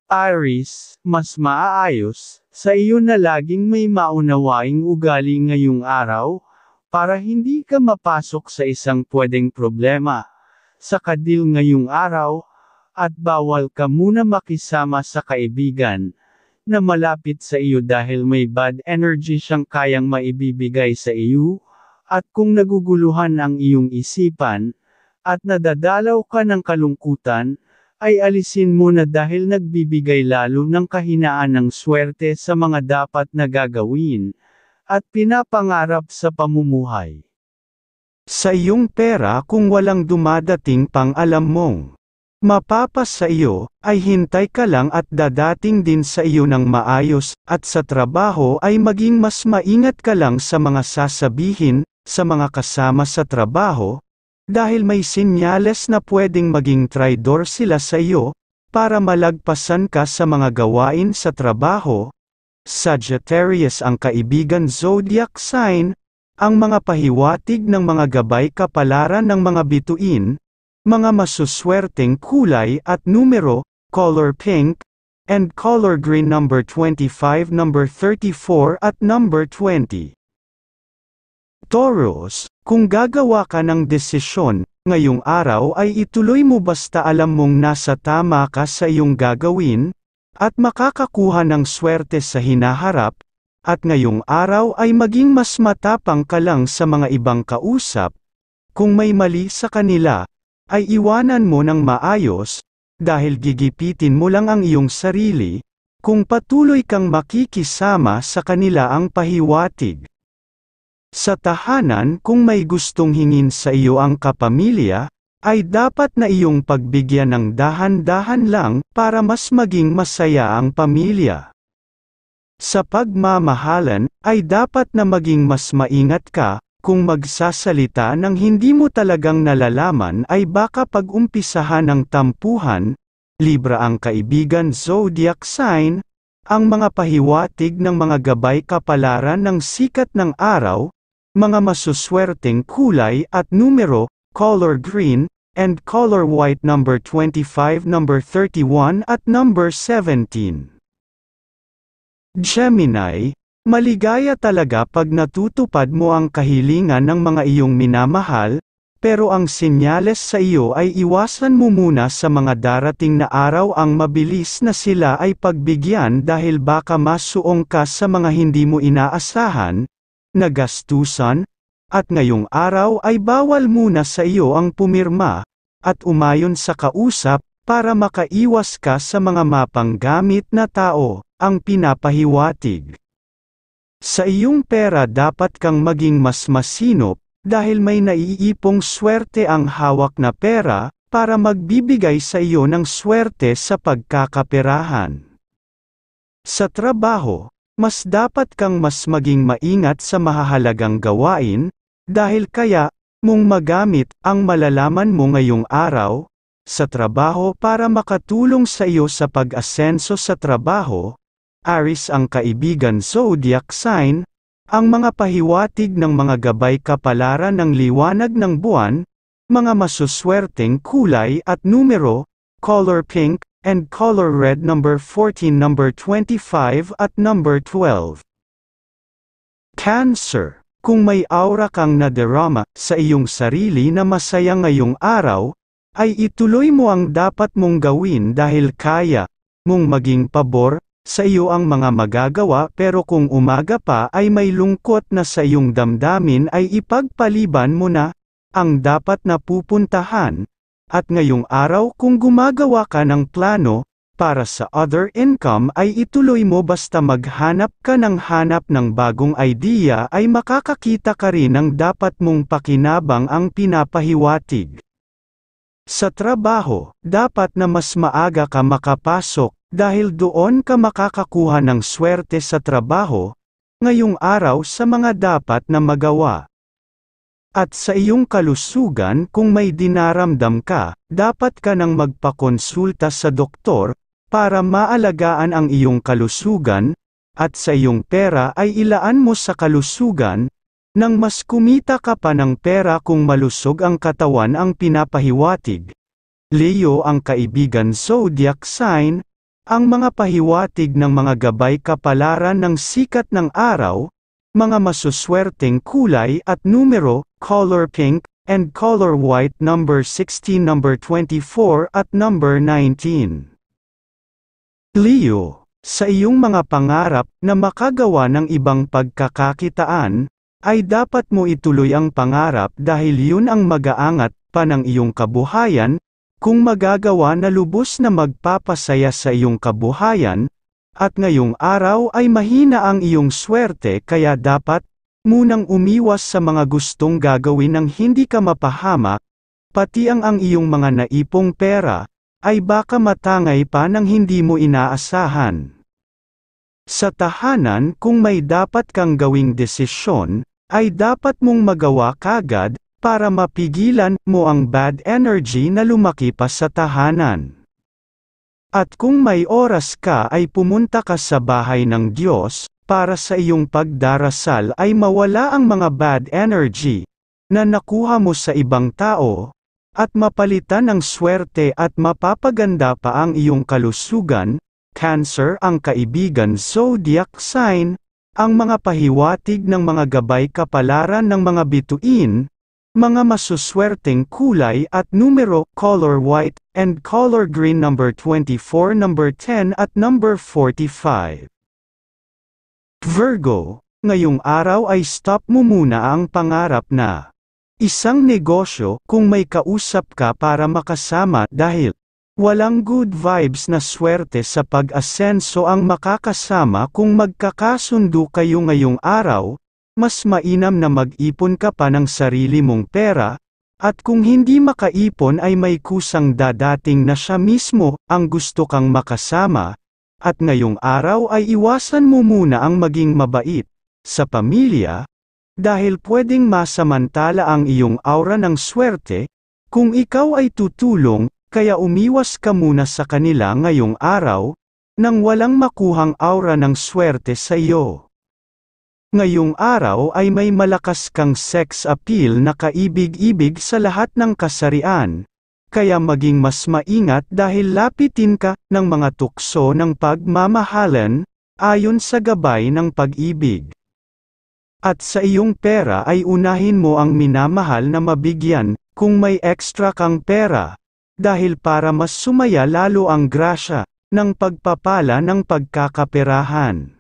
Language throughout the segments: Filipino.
Aries, mas maaayos, sa iyo na laging may maunawaing ugali ngayong araw, para hindi ka mapasok sa isang pwedeng problema, sa kadil ngayong araw, at bawal ka muna makisama sa kaibigan, na malapit sa iyo dahil may bad energy siyang kayang maibibigay sa iyo, at kung naguguluhan ang iyong isipan, at nadadalaw ka ng kalungkutan, ay alisin mo na dahil nagbibigay lalo ng kahinaan ng swerte sa mga dapat na gagawin, at pinapangarap sa pamumuhay. Sa iyong pera kung walang dumadating pang alam mong mapapas sa iyo, ay hintay ka lang at dadating din sa iyo ng maayos, at sa trabaho ay maging mas maingat ka lang sa mga sasabihin, sa mga kasama sa trabaho, dahil may sinyales na pwedeng maging traidor sila sa iyo, para malagpasan ka sa mga gawain sa trabaho. Sagittarius ang kaibigan zodiac sign, ang mga pahiwatig ng mga gabay kapalaran ng mga bituin, mga masuswerteng kulay at numero, color pink, and color green number 25, number 34 at number 20. Taurus, kung gagawa ka ng desisyon, ngayong araw ay ituloy mo basta alam mong nasa tama ka sa iyong gagawin, at makakakuha ng swerte sa hinaharap, at ngayong araw ay maging mas matapang ka lang sa mga ibang kausap. Kung may mali sa kanila, ay iwanan mo ng maayos, dahil gigipitin mo lang ang iyong sarili, kung patuloy kang makikisama sa kanila ang pahiwatig. Sa tahanan kung may gustong hingin sa iyo ang kapamilya, ay dapat na iyong pagbigyan ng dahan-dahan lang para mas maging masaya ang pamilya. Sa pagmamahalan, ay dapat na maging mas maingat ka, kung magsasalita ng hindi mo talagang nalalaman ay baka pag-umpisahan ng tampuhan. Libra ang kaibigan zodiac sign, ang mga pahiwatig ng mga gabay kapalaran ng sikat ng araw, mga masuswerteng kulay at numero, color green, and color white number 25, number 31 at number 17. Gemini, maligaya talaga pag natutupad mo ang kahilingan ng mga iyong minamahal, pero ang senyales sa iyo ay iwasan mo muna sa mga darating na araw ang mabilis na sila ay pagbigyan dahil baka masuong ka sa mga hindi mo inaasahan, na gastusan, at ngayong araw ay bawal muna sa iyo ang pumirma, at umayon sa kausap, para makaiwas ka sa mga mapanggamit na tao, ang pinapahiwatig. Sa iyong pera dapat kang maging mas masinop, dahil may naiipong swerte ang hawak na pera, para magbibigay sa iyo ng swerte sa pagkakaperahan. Sa trabaho, mas dapat kang mas maging maingat sa mahahalagang gawain, dahil kaya mong magamit ang malalaman mo ngayong araw, sa trabaho para makatulong sa iyo sa pag-asenso sa trabaho. Aries ang kaibigan zodiac sign, ang mga pahiwatig ng mga gabay kapalaran ng liwanag ng buwan, mga masuswerteng kulay at numero, color pink, and color red number 14, number 25 at number 12. Cancer, kung may aura kang nadarama sa iyong sarili na masaya ngayong araw, ay ituloy mo ang dapat mong gawin dahil kaya mong maging pabor sa iyo ang mga magagawa, pero kung umaga pa ay may lungkot na sa iyong damdamin ay ipagpaliban mo na ang dapat na pupuntahan. At ngayong araw kung gumagawa ka ng plano, para sa other income ay ituloy mo basta maghanap ka ng hanap ng bagong idea ay makakakita ka rin ng dapat mong pakinabang ang pinapahiwatig. Sa trabaho, dapat na mas maaga ka makapasok, dahil doon ka makakakuha ng swerte sa trabaho, ngayong araw sa mga dapat na magawa. At sa iyong kalusugan kung may dinaramdam ka, dapat ka nang magpakonsulta sa doktor, para maalagaan ang iyong kalusugan, at sa iyong pera ay ilaan mo sa kalusugan, nang mas kumita ka pa ng pera kung malusog ang katawan ang pinapahiwatig. Leo ang kaibigan zodiac sign, Ang mga pahiwatig ng mga gabay kapalaran ng sikat ng araw, mga masuswerteng kulay at numero, color pink, and color white number 16, number 24 at number 19. Leo, sa iyong mga pangarap na makagawa ng ibang pagkakakitaan, ay dapat mo ituloy ang pangarap dahil yun ang mag-aangat pa ng iyong kabuhayan, kung magagawa na lubos na magpapasaya sa iyong kabuhayan, at ngayong araw ay mahina ang iyong swerte kaya dapat munang umiwas sa mga gustong gagawin ng hindi ka mapahamak, pati ang iyong mga naipong pera, ay baka matangay pa ng hindi mo inaasahan. Sa tahanan kung may dapat kang gawing desisyon, ay dapat mong magawa kagad, para mapigilan mo ang bad energy na lumaki pa sa tahanan. At kung may oras ka ay pumunta ka sa bahay ng Diyos, para sa iyong pagdarasal ay mawala ang mga bad energy, na nakuha mo sa ibang tao, at mapalitan ng swerte at mapapaganda pa ang iyong kalusugan. Cancer ang kaibigan zodiac sign, ang mga pahiwatig ng mga gabay kapalaran ng mga bituin, mga masuswerteng kulay at numero, color white, and color green number 24, number 10 at number 45. Virgo, ngayong araw ay stop mo muna ang pangarap na isang negosyo kung may kausap ka para makasama dahil walang good vibes na swerte sa pag-asenso ang makakasama kung magkakasundo kayo ngayong araw. Mas mainam na mag-ipon ka pa ng sarili mong pera, at kung hindi makaipon ay may kusang dadating na siya mismo ang gusto kang makasama, at ngayong araw ay iwasan mo muna ang maging mabait sa pamilya, dahil pwedeng masamantala ang iyong aura ng swerte, kung ikaw ay tutulong, kaya umiwas ka muna sa kanila ngayong araw, nang walang makuhang aura ng swerte sa iyo. Ngayong araw ay may malakas kang sex appeal na kaibig-ibig sa lahat ng kasarian, kaya maging mas maingat dahil lapitin ka ng mga tukso ng pagmamahalan, ayon sa gabay ng pag-ibig. At sa iyong pera ay unahin mo ang minamahal na mabigyan, kung may extra kang pera, dahil para mas sumaya lalo ang grasya ng pagpapala ng pagkakaperahan.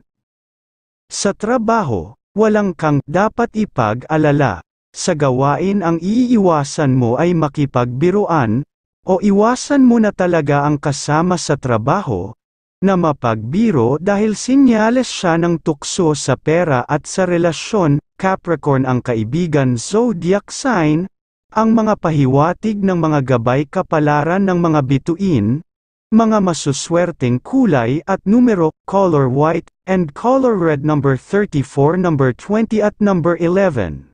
Sa trabaho, walang kang dapat ipag-alala. Sa gawain ang iiwasan mo ay makipagbiruan, o iwasan mo na talaga ang kasama sa trabaho, na mapagbiro dahil sinyales siya ng tukso sa pera at sa relasyon. Capricorn ang kaibigan zodiac sign, ang mga pahiwatig ng mga gabay kapalaran ng mga bituin, mga masuswerteng kulay at numero, color white, and color red number 34, number 20 at number 11.